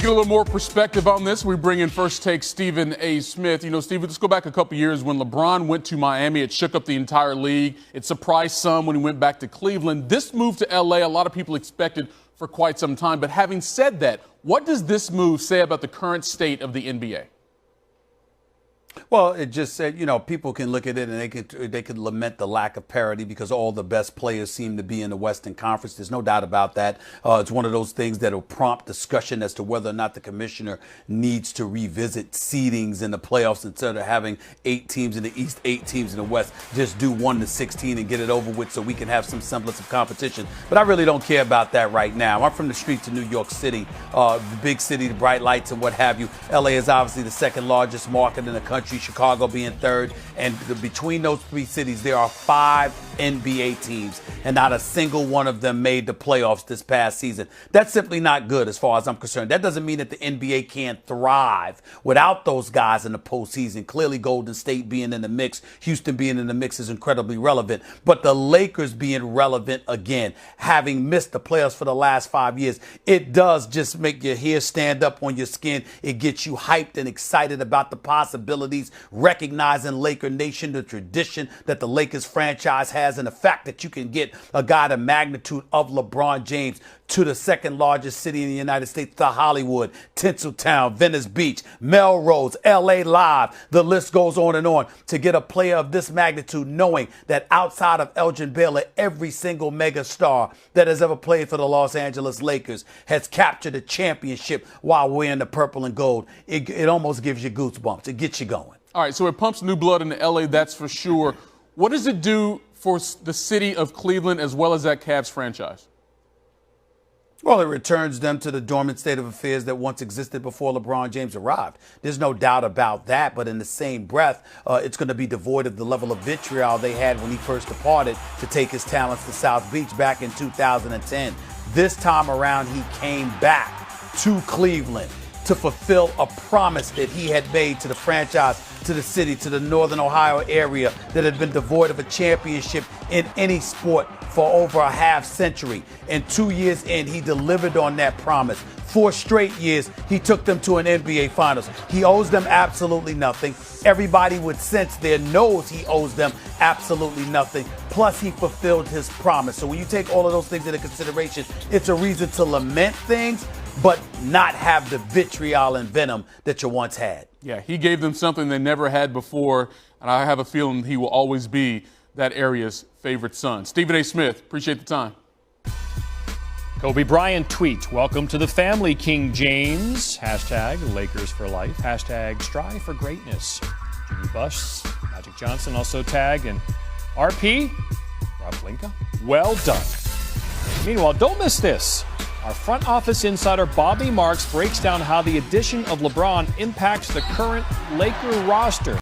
get a little more perspective on this, we bring in First Take Stephen A. Smith. You know, Stephen, let's go back a couple years when LeBron went to Miami. It shook up the entire league. It surprised some when he went back to Cleveland. This move to L.A., a lot of people expected for quite some time. But having said that, what does this move say about the current state of the NBA? Well, it just said, you know, people can look at it and they could lament the lack of parity because all the best players seem to be in the Western Conference. There's no doubt about that. It's one of those things that will prompt discussion as to whether or not the commissioner needs to revisit seedings in the playoffs instead of having 8 teams in the East, 8 teams in the West. Just do 1 to 16 and get it over with so we can have some semblance of competition. But I really don't care about that right now. I'm from the streets of New York City, the big city, the bright lights and what have you. LA is obviously the second largest market in the country. Chicago being third, and between those 3 cities there are 5 NBA teams, and not a single one of them made the playoffs this past season. That's simply not good as far as I'm concerned. That doesn't mean that the NBA can't thrive without those guys in the postseason. Clearly Golden State being in the mix, Houston being in the mix is incredibly relevant, but the Lakers being relevant again, having missed the playoffs for the last 5 years, it does just make your hair stand up on your skin. It gets you hyped and excited about the possibilities, recognizing Laker Nation, the tradition that the Lakers franchise has, and the fact that you can get a guy the magnitude of LeBron James to the second largest city in the United States, to Hollywood, Tinseltown, Venice Beach, Melrose, LA Live. The list goes on and on. To get a player of this magnitude, knowing that outside of Elgin Baylor, every single mega star that has ever played for the Los Angeles Lakers has captured a championship while wearing the purple and gold. It almost gives you goosebumps. It gets you going. All right, so it pumps new blood into L.A., that's for sure. What does it do for the city of Cleveland as well as that Cavs franchise? Well, it returns them to the dormant state of affairs that once existed before LeBron James arrived. There's no doubt about that, but in the same breath, it's going to be devoid of the level of vitriol they had when he first departed to take his talents to South Beach back in 2010. This time around, he came back to Cleveland to fulfill a promise that he had made to the franchise, to the city, to the Northern Ohio area that had been devoid of a championship in any sport for over a half century. And 2 years in, he delivered on that promise. 4 straight years, he took them to an NBA Finals. He owes them absolutely nothing. Everybody with sense there knows he owes them absolutely nothing. Plus, he fulfilled his promise. So when you take all of those things into consideration, it's a reason to lament things, but not have the vitriol and venom that you once had. Yeah, he gave them something they never had before, and I have a feeling he will always be that area's favorite son. Stephen A. Smith, appreciate the time. Kobe Bryant tweet, welcome to the family, King James. Hashtag Lakers for life. Hashtag strive for greatness. Jimmy Bush, Magic Johnson also tag, and RP, Rob Pelinka, well done. Meanwhile, don't miss this. Our front office insider Bobby Marks breaks down how the addition of LeBron impacts the current Laker roster.